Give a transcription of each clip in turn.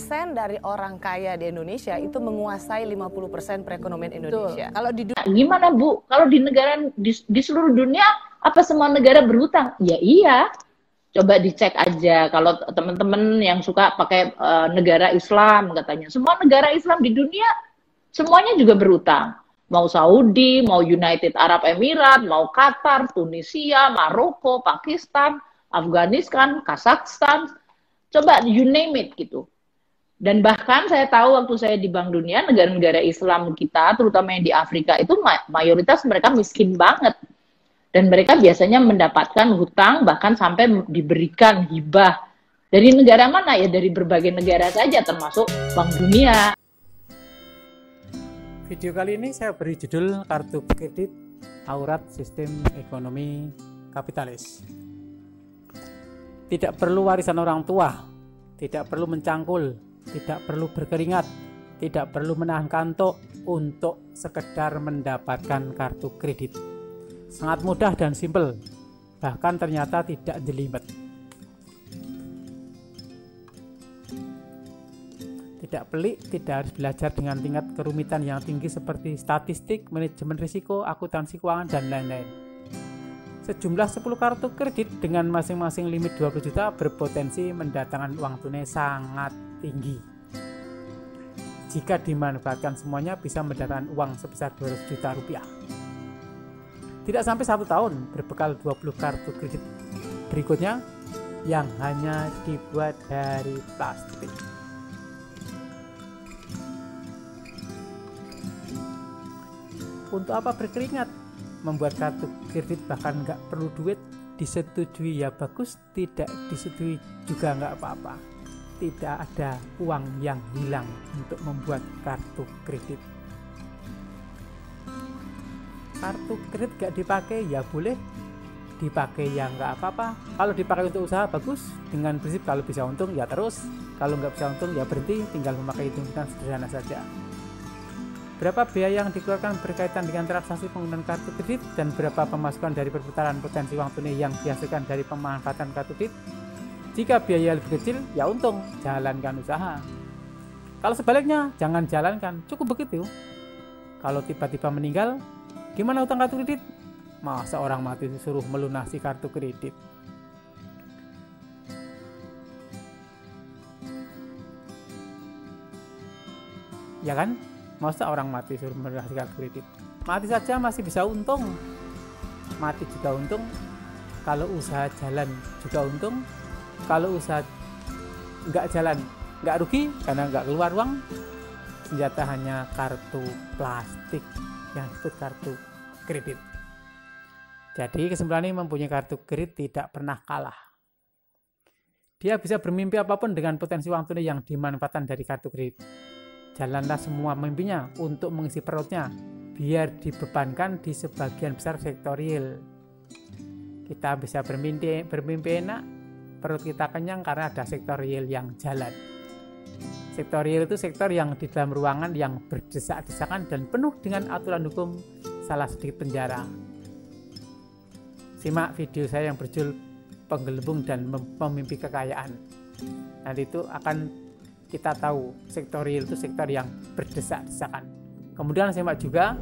50% dari orang kaya di Indonesia itu menguasai 50% perekonomian Indonesia. Kalau di Gimana Bu? Kalau di negara di seluruh dunia apa semua negara berhutang? Ya iya. Coba dicek aja kalau teman-teman yang suka pakai negara Islam katanya. Semua negara Islam di dunia semuanya juga berhutang. Mau Saudi, mau United Arab Emirates, mau Qatar, Tunisia, Maroko, Pakistan, Afghanistan, Kazakhstan. Coba you name it gitu. Dan bahkan saya tahu waktu saya di Bank Dunia, negara-negara Islam kita, terutama yang di Afrika, itu mayoritas mereka miskin banget. Dan mereka biasanya mendapatkan hutang, bahkan sampai diberikan hibah. Dari negara mana? Ya dari berbagai negara saja, termasuk Bank Dunia. Video kali ini saya beri judul Kartu Kredit Aurat Sistem Ekonomi Kapitalis. Tidak perlu warisan orang tua, tidak perlu mencangkul, tidak perlu berkeringat, tidak perlu menahan kantuk untuk sekedar mendapatkan kartu kredit. Sangat mudah dan simpel, bahkan ternyata tidak jelimet. Tidak pelik, tidak harus belajar dengan tingkat kerumitan yang tinggi seperti statistik, manajemen risiko, akuntansi keuangan, dan lain-lain. Sejumlah 10 kartu kredit dengan masing-masing limit 20 juta berpotensi mendatangkan uang tunai sangat tinggi. Jika dimanfaatkan semuanya bisa mendatangkan uang sebesar 200 juta rupiah. Tidak sampai 1 tahun berbekal 20 kartu kredit berikutnya yang hanya dibuat dari plastik. Untuk apa berkeringat? Membuat kartu kredit bahkan nggak perlu duit, disetujui ya bagus, tidak disetujui juga nggak apa-apa. Tidak ada uang yang hilang untuk membuat kartu kredit. Kartu kredit nggak dipakai ya boleh, dipakai ya nggak apa-apa. Kalau dipakai untuk usaha bagus, dengan prinsip kalau bisa untung ya terus, kalau nggak bisa untung ya berhenti, tinggal memakai hitung-hitungan sederhana saja. Berapa biaya yang dikeluarkan berkaitan dengan transaksi penggunaan kartu kredit dan berapa pemasukan dari perputaran potensi uang tunai yang dihasilkan dari pemanfaatan kartu kredit? Jika biaya lebih kecil, ya untung, jalankan usaha. Kalau sebaliknya, jangan jalankan, cukup begitu. Kalau tiba-tiba meninggal, gimana utang kartu kredit? Masa orang mati disuruh melunasi kartu kredit? Ya kan? Masa orang mati suruh melunasi kartu kredit? Mati saja masih bisa untung. Mati juga untung. Kalau usaha jalan juga untung. Kalau usaha nggak jalan, nggak rugi karena nggak keluar uang. Senjata hanya kartu plastik yang disebut kartu kredit. Jadi kesimpulannya mempunyai kartu kredit tidak pernah kalah. Dia bisa bermimpi apapun dengan potensi uang tunai yang dimanfaatkan dari kartu kredit. Jalanlah semua mimpinya untuk mengisi perutnya, biar dibebankan di sebagian besar sektor real. Kita bisa bermimpi enak, perut kita kenyang karena ada sektor real yang jalan. Sektor real itu sektor yang di dalam ruangan yang berdesak-desakan dan penuh dengan aturan hukum, salah sedikit penjara. Simak video saya yang berjudul Penggelembung dan Pemimpi Kekayaan. Nanti itu akan kita tahu sektor real itu sektor yang berdesak-desakan. Kemudian simak juga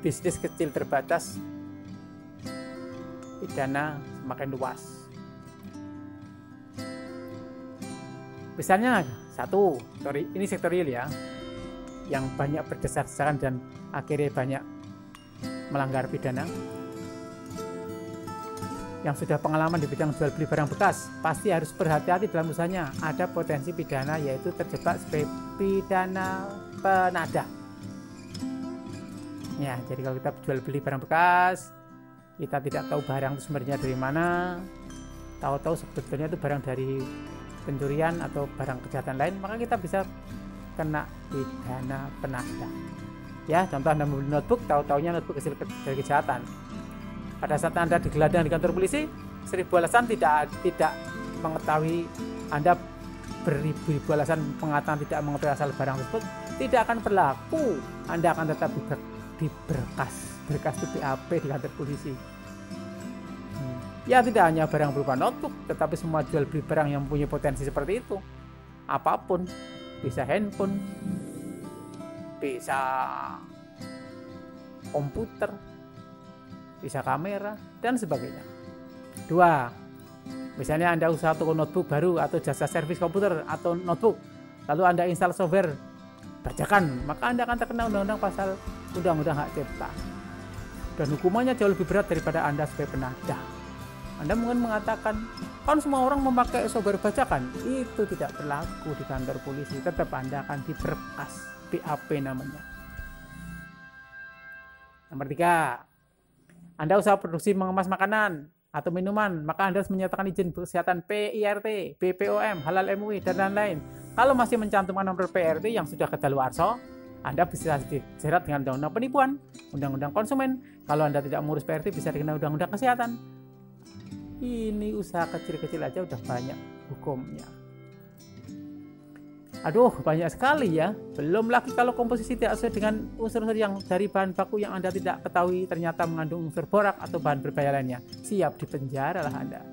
bisnis kecil terbatas, pidana semakin luas. Misalnya satu, ini sektor real ya, yang banyak berdesak-desakan dan akhirnya banyak melanggar pidana. Yang sudah pengalaman di bidang jual beli barang bekas pasti harus berhati-hati dalam usahanya. Ada potensi pidana yaitu terjebak sebagai pidana penadah. Ya, jadi kalau kita jual beli barang bekas, kita tidak tahu barang itu sumbernya dari mana, tahu-tahu sebetulnya itu barang dari pencurian atau barang kejahatan lain, maka kita bisa kena pidana penadah. Ya, contoh Anda membeli notebook, tahu-taunya notebook hasil dari kejahatan. Pada saat Anda digelandang di kantor polisi, 1000 alasan tidak mengetahui Anda beribu-ribu alasan pengatakan tidak mengetahui asal barang tersebut tidak akan berlaku. Anda akan tetap di berkas itu BAP di kantor polisi. Ya tidak hanya barang berupa notebook, tetapi semua jual beli barang yang mempunyai potensi seperti itu. Apapun, bisa handphone, bisa komputer, bisa kamera, dan sebagainya. 2. Misalnya Anda usaha toko notebook baru atau jasa servis komputer atau notebook, lalu Anda install software bajakan, maka Anda akan terkena undang-undang pasal undang-undang hak cipta. Dan hukumannya jauh lebih berat daripada Anda sebagai penadah. Anda mungkin mengatakan, kan semua orang memakai software bajakan. Itu tidak berlaku di kantor polisi. Tetap Anda akan diberkas, BAP namanya. Nomor 3, Anda usaha produksi mengemas makanan atau minuman, maka Anda harus menyatakan izin kesehatan PIRT, BPOM, Halal MUI, dan lain-lain. Kalau masih mencantumkan nomor PRT yang sudah kadaluarsa, Anda bisa dijerat dengan undang-undang penipuan, undang-undang konsumen. Kalau Anda tidak mengurus PRT, bisa dikenal undang-undang kesehatan. Ini usaha kecil-kecil aja udah banyak hukumnya. Aduh, banyak sekali ya. Belum lagi kalau komposisi tidak sesuai dengan unsur-unsur yang dari bahan baku yang Anda tidak ketahui ternyata mengandung unsur borak atau bahan berbahaya lainnya. Siap dipenjara lah Anda.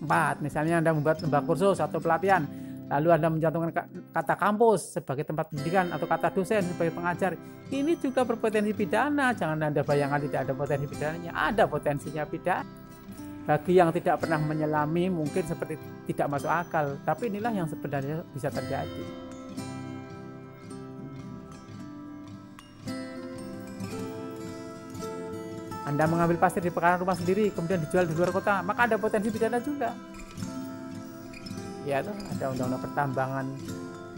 4. Misalnya Anda membuat lembaga kursus atau pelatihan, lalu Anda mencantumkan kata kampus sebagai tempat pendidikan atau kata dosen sebagai pengajar. Ini juga berpotensi pidana. Jangan Anda bayangkan tidak ada potensi pidananya. Ada potensinya pidana. Bagi yang tidak pernah menyelami mungkin seperti tidak masuk akal, tapi inilah yang sebenarnya bisa terjadi. Anda mengambil pasir di pekarangan rumah sendiri kemudian dijual di luar kota, maka ada potensi pidana juga. Ya, ada undang-undang pertambangan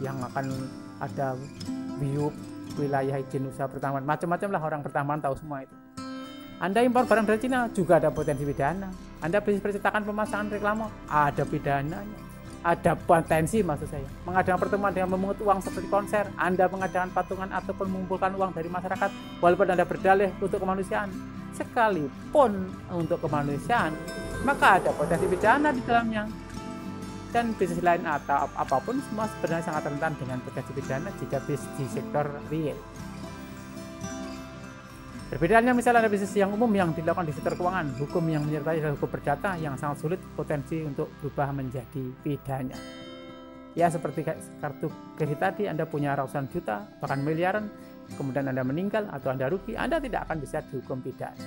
yang akan ada WIUP, wilayah izin usaha pertambangan, macam-macam lah, orang pertambangan tahu semua itu. Anda impor barang dari Cina juga ada potensi pidana. Anda bisnis percetakan pemasangan reklame, ada pidananya. Ada potensi maksud saya. Mengadakan pertemuan dengan memungut uang seperti konser, Anda mengadakan patungan ataupun mengumpulkan uang dari masyarakat walaupun Anda berdalih untuk kemanusiaan. Sekalipun untuk kemanusiaan, maka ada potensi pidana di dalamnya. Dan bisnis lain atau apapun semua sebenarnya sangat rentan dengan potensi pidana jika bisnis di sektor real. Perbedaannya misalnya ada bisnis yang umum yang dilakukan di sektor keuangan, hukum yang menyertai adalah hukum perdata yang sangat sulit potensi untuk berubah menjadi pidana. Ya seperti kartu kredit tadi, Anda punya ratusan juta, bahkan miliaran, kemudian Anda meninggal atau Anda rugi, Anda tidak akan bisa dihukum pidana.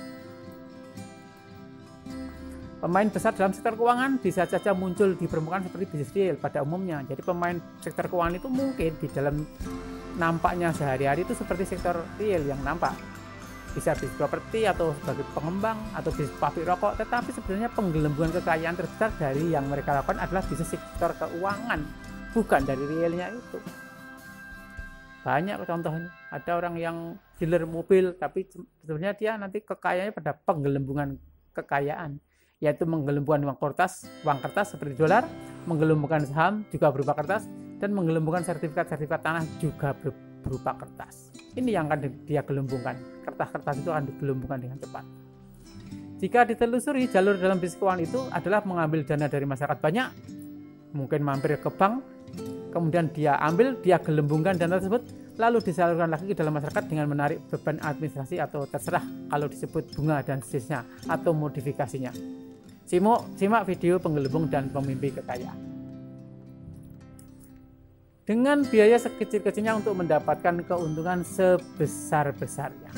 Pemain besar dalam sektor keuangan bisa saja muncul di permukaan seperti bisnis real pada umumnya. Jadi pemain sektor keuangan itu mungkin di dalam nampaknya sehari-hari itu seperti sektor real yang nampak. Bisa bisnis properti atau sebagai pengembang atau bisnis pabrik rokok, tetapi sebenarnya penggelembungan kekayaan terbesar dari yang mereka lakukan adalah bisnis sektor keuangan, bukan dari realnya itu. Banyak contohnya, ada orang yang dealer mobil, tapi sebenarnya dia nanti kekayaannya pada penggelembungan kekayaan, yaitu menggelembungkan uang kertas seperti dolar, menggelembungkan saham juga berupa kertas, dan menggelembungkan sertifikat tanah juga berupa kertas. Ini yang akan dia gelembungkan. Kertas-kertas itu akan digelembungkan dengan cepat. Jika ditelusuri, jalur dalam bisnis keuangan itu adalah mengambil dana dari masyarakat banyak, mungkin mampir ke bank, kemudian dia ambil, dia gelembungkan dana tersebut, lalu disalurkan lagi ke dalam masyarakat dengan menarik beban administrasi atau terserah kalau disebut bunga dan sejenisnya atau modifikasinya. Simak video penggelembung dan pemimpi kekayaan. Dengan biaya sekecil-kecilnya untuk mendapatkan keuntungan sebesar-besarnya.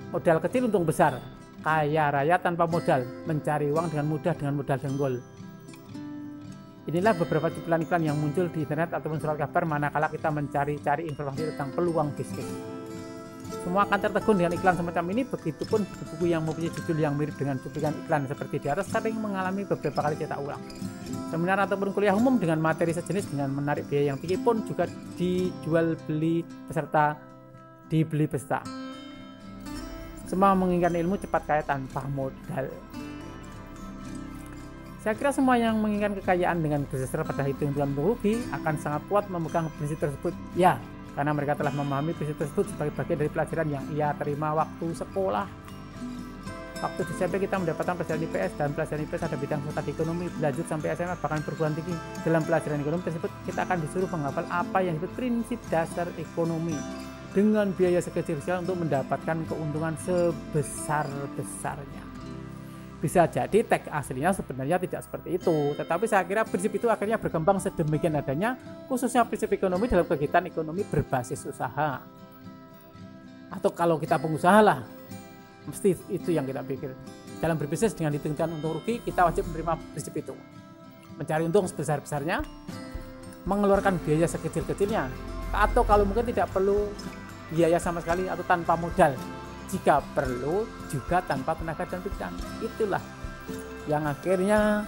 Modal kecil untung besar, kaya raya tanpa modal, mencari uang dengan mudah dengan modal dengkul. Inilah beberapa iklan-iklan yang muncul di internet ataupun surat kabar manakala kita mencari-cari informasi tentang peluang bisnis. Semua akan tertegun dengan iklan semacam ini, begitupun buku-buku yang mempunyai judul yang mirip dengan cuplikan iklan seperti di atas sering mengalami beberapa kali cetak ulang. Seminar ataupun kuliah umum dengan materi sejenis dengan menarik biaya yang tinggi pun juga dijual beli dibeli peserta. Semua menginginkan ilmu cepat kaya tanpa modal. Saya kira semua yang menginginkan kekayaan dengan berdasar pada hitung-hitungan rugi akan sangat kuat memegang prinsip tersebut. Ya, karena mereka telah memahami prinsip tersebut sebagai bagian dari pelajaran yang ia terima waktu sekolah. Waktu di SMP kita mendapatkan pelajaran IPS, dan pelajaran IPS ada bidang studi ekonomi, lanjut sampai SMA bahkan perguruan tinggi. Dalam pelajaran ekonomi tersebut kita akan disuruh menghafal apa yang disebut prinsip dasar ekonomi dengan biaya sekecil-kecil untuk mendapatkan keuntungan sebesar-besarnya. Bisa jadi teks aslinya sebenarnya tidak seperti itu, tetapi saya kira prinsip itu akhirnya berkembang sedemikian adanya, khususnya prinsip ekonomi dalam kegiatan ekonomi berbasis usaha. Atau kalau kita pengusaha lah, mesti itu yang kita pikir. Dalam berbisnis dengan hitung-hitungan untung rugi, kita wajib menerima prinsip itu. Mencari untung sebesar-besarnya, mengeluarkan biaya sekecil-kecilnya, atau kalau mungkin tidak perlu biaya sama sekali atau tanpa modal. Jika perlu juga tanpa tenaga dan pikiran. Itulah yang akhirnya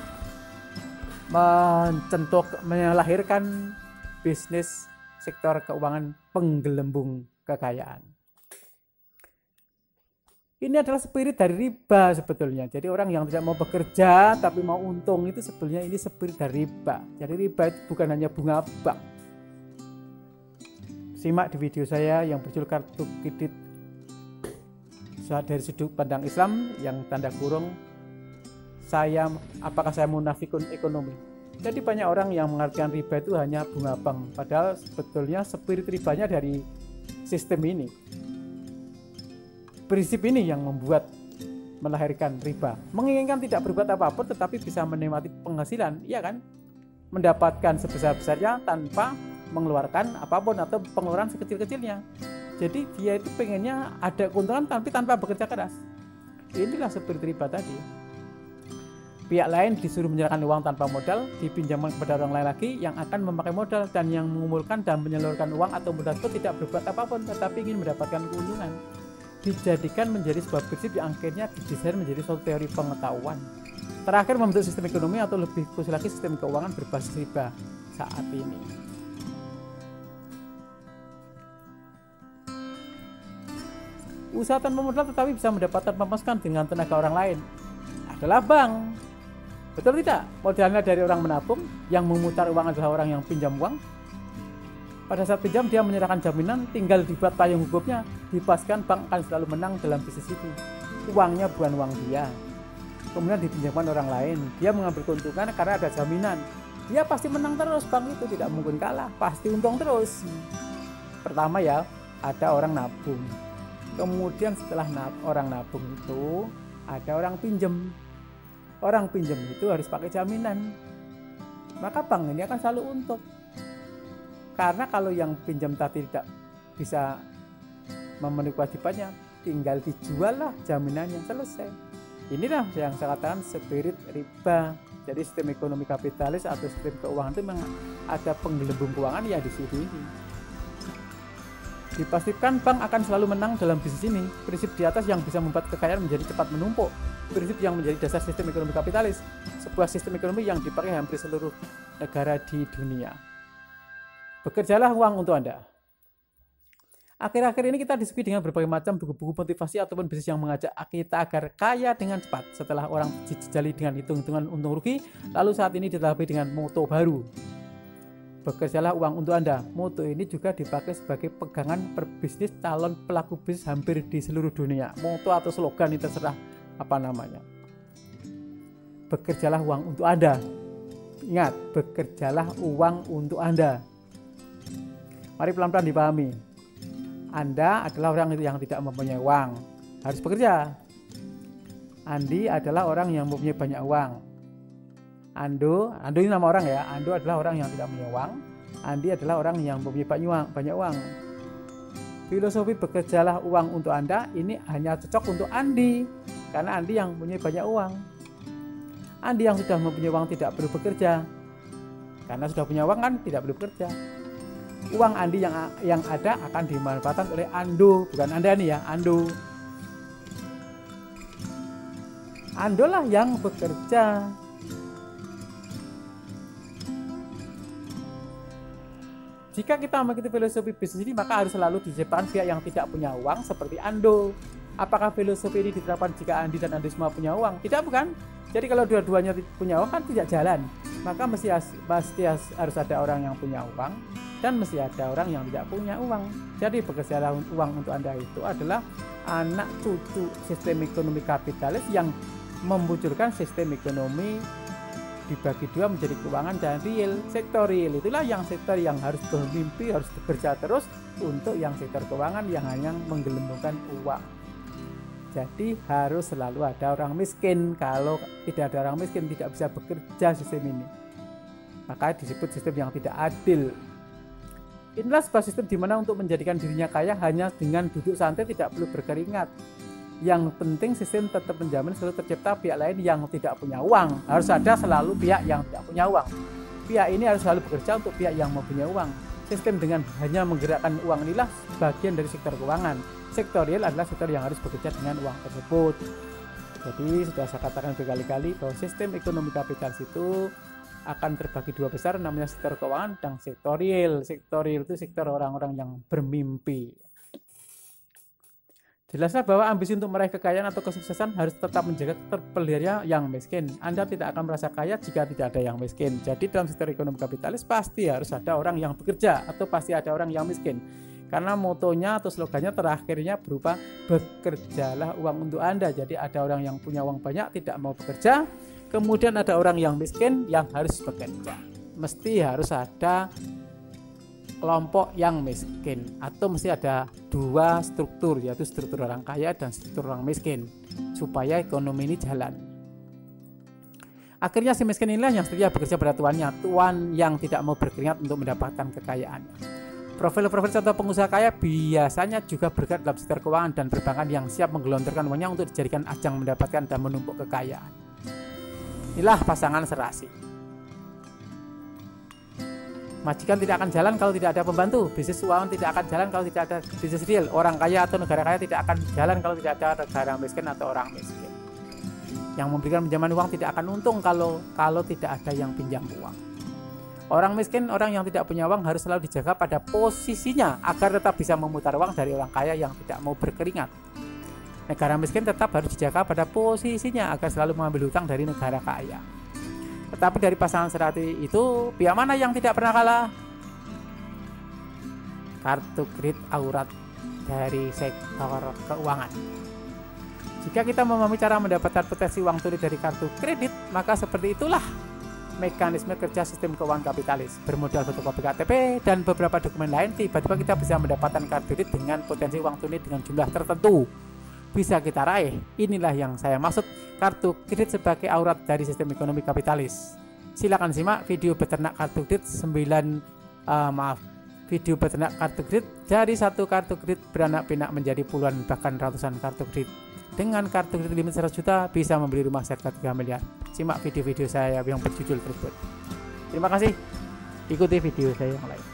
melahirkan bisnis sektor keuangan penggelembung kekayaan. Ini adalah spirit dari riba sebetulnya. Jadi orang yang tidak mau bekerja tapi mau untung itu sebetulnya ini spirit dari riba. Jadi riba itu bukan hanya bunga bank. Simak di video saya yang berjudul kartu kredit dari sudut pandang Islam yang tanda kurung apakah saya munafikun ekonomi. Jadi banyak orang yang mengartikan riba itu hanya bunga bank, padahal sebetulnya spirit ribanya dari sistem ini. Prinsip ini yang membuat melahirkan riba. Menginginkan tidak berbuat apapun tetapi bisa menikmati penghasilan, iya kan? Mendapatkan sebesar-besarnya tanpa mengeluarkan apapun atau pengeluaran sekecil-kecilnya. Jadi dia itu pengennya ada keuntungan tapi tanpa bekerja keras. Inilah seperti riba tadi. Pihak lain disuruh menyerahkan uang tanpa modal, dipinjamkan kepada orang lain lagi yang akan memakai modal, dan yang mengumpulkan dan menyalurkan uang atau modal itu tidak berbuat apapun tetapi ingin mendapatkan keuntungan. Dijadikan menjadi sebuah prinsip yang akhirnya didesain menjadi suatu teori pengetahuan. Terakhir membentuk sistem ekonomi atau lebih khusus lagi sistem keuangan berbasis riba saat ini. Usaha tanpa modal tetapi bisa mendapatkan pemasukan dengan tenaga orang lain adalah bank. Betul tidak? Modalnya dari orang menabung, yang memutar uang adalah orang yang pinjam uang. Pada saat pinjam dia menyerahkan jaminan, tinggal dibuat payung hukumnya, dipastikan bank akan selalu menang dalam bisnis itu. Uangnya bukan uang dia. Kemudian dipinjamkan orang lain, dia mengambil keuntungan karena ada jaminan. Dia pasti menang terus, bank itu tidak mungkin kalah, pasti untung terus. Pertama ya, ada orang nabung. Kemudian setelah orang nabung itu ada orang pinjam. Orang pinjam itu harus pakai jaminan. Maka bank ini akan selalu untung. Karena kalau yang pinjam tadi tidak bisa memenuhi kewajibannya, tinggal dijual lah jaminannya, selesai. Inilah yang saya katakan spirit riba. Jadi sistem ekonomi kapitalis atau sistem keuangan itu memang ada penggelembung keuangan ya di sini. Dipastikan bank akan selalu menang dalam bisnis ini. Prinsip di atas yang bisa membuat kekayaan menjadi cepat menumpuk. Prinsip yang menjadi dasar sistem ekonomi kapitalis. Sebuah sistem ekonomi yang dipakai hampir seluruh negara di dunia. Bekerjalah uang untuk Anda. Akhir-akhir ini kita disuguhi dengan berbagai macam buku-buku motivasi ataupun bisnis yang mengajak kita agar kaya dengan cepat. Setelah orang dijejali dengan hitung-hitungan untung rugi, lalu saat ini ditambah dengan moto baru. Bekerjalah uang untuk Anda. Moto ini juga dipakai sebagai pegangan perbisnis calon pelaku bisnis hampir di seluruh dunia. Moto atau slogan ini terserah apa namanya. Bekerjalah uang untuk Anda. Ingat, bekerjalah uang untuk Anda. Mari pelan-pelan dipahami. Anda adalah orang yang tidak mempunyai uang, harus bekerja. Andi adalah orang yang mempunyai banyak uang. Ando ini nama orang ya. Ando adalah orang yang tidak punya uang. Andi adalah orang yang mempunyai banyak uang. Filosofi bekerjalah uang untuk Anda ini hanya cocok untuk Andi, karena Andi yang mempunyai banyak uang. Andi yang sudah mempunyai uang tidak perlu bekerja, karena sudah punya uang kan tidak perlu bekerja. Uang Andi yang ada akan dimanfaatkan oleh Ando, bukan Anda nih ya, Ando. Ando lah yang bekerja. Jika kita mengikuti filosofi bisnis ini, maka harus selalu diciptakan pihak yang tidak punya uang seperti Ando. Apakah filosofi ini diterapkan jika Andi dan Ando semua punya uang? Tidak, bukan. Jadi kalau dua-duanya punya uang kan tidak jalan. Maka pasti harus ada orang yang punya uang dan mesti ada orang yang tidak punya uang. Jadi bekerjalah uang untuk Anda itu adalah anak cucu sistem ekonomi kapitalis yang memunculkan sistem ekonomi dibagi dua menjadi keuangan dan real. Sektor real itulah yang sektor yang harus bermimpi, harus bekerja terus, untuk yang sektor keuangan yang hanya menggelembungkan uang. Jadi harus selalu ada orang miskin. Kalau tidak ada orang miskin tidak bisa bekerja sistem ini. Maka disebut sistem yang tidak adil. Inilah sebuah sistem di mana untuk menjadikan dirinya kaya hanya dengan duduk santai, tidak perlu berkeringat. Yang penting sistem tetap menjamin selalu tercipta pihak lain yang tidak punya uang. Harus ada selalu pihak yang tidak punya uang. Pihak ini harus selalu bekerja untuk pihak yang mempunyai uang. Sistem dengan hanya menggerakkan uang inilah bagian dari sektor keuangan. Sektor real adalah sektor yang harus bekerja dengan uang tersebut. Jadi sudah saya katakan berkali-kali bahwa sistem ekonomi kapitalis itu akan terbagi dua besar, namanya sektor keuangan dan sektor real. Sektor real itu sektor orang-orang yang bermimpi. Jelaslah bahwa ambisi untuk meraih kekayaan atau kesuksesan harus tetap menjaga terpelihara yang miskin. Anda tidak akan merasa kaya jika tidak ada yang miskin. Jadi dalam sektor ekonomi kapitalis pasti harus ada orang yang bekerja atau pasti ada orang yang miskin. Karena motonya atau slogannya terakhirnya berupa bekerjalah uang untuk Anda. Jadi ada orang yang punya uang banyak tidak mau bekerja, kemudian ada orang yang miskin yang harus bekerja. Mesti harus ada kelompok yang miskin, atau mesti ada dua struktur, yaitu struktur orang kaya dan struktur orang miskin, supaya ekonomi ini jalan. Akhirnya si miskin inilah yang setia bekerja pada tuannya, tuan yang tidak mau berkeringat untuk mendapatkan kekayaan. Profil-profil contoh pengusaha kaya biasanya juga bergerak dalam sektor keuangan dan perbankan yang siap menggelontorkan uangnya untuk dijadikan ajang mendapatkan dan menumpuk kekayaan. Inilah pasangan serasi. Majikan tidak akan jalan kalau tidak ada pembantu. Bisnis keuangan tidak akan jalan kalau tidak ada bisnis real. Orang kaya atau negara kaya tidak akan jalan kalau tidak ada negara miskin atau orang miskin. Yang memberikan pinjaman uang tidak akan untung kalau tidak ada yang pinjam uang. Orang miskin, orang yang tidak punya uang harus selalu dijaga pada posisinya agar tetap bisa memutar uang dari orang kaya yang tidak mau berkeringat. Negara miskin tetap harus dijaga pada posisinya agar selalu mengambil hutang dari negara kaya. Tetapi dari pasangan serati itu, pihak mana yang tidak pernah kalah? Kartu kredit aurat dari sektor keuangan. Jika kita memahami cara mendapatkan potensi uang tunai dari kartu kredit, maka seperti itulah mekanisme kerja sistem keuangan kapitalis. Bermodal fotokopi KTP dan beberapa dokumen lain, tiba-tiba kita bisa mendapatkan kartu kredit dengan potensi uang tunai dengan jumlah tertentu. Bisa kita raih. Inilah yang saya maksud kartu kredit sebagai aurat dari sistem ekonomi kapitalis. Silakan simak video beternak kartu kredit video beternak kartu kredit. Dari satu kartu kredit beranak pinak menjadi puluhan bahkan ratusan kartu kredit. Dengan kartu kredit limit 100 juta bisa membeli rumah serta 3 miliar. Simak video-video saya yang berjudul tersebut. Terima kasih. Ikuti video saya yang lain.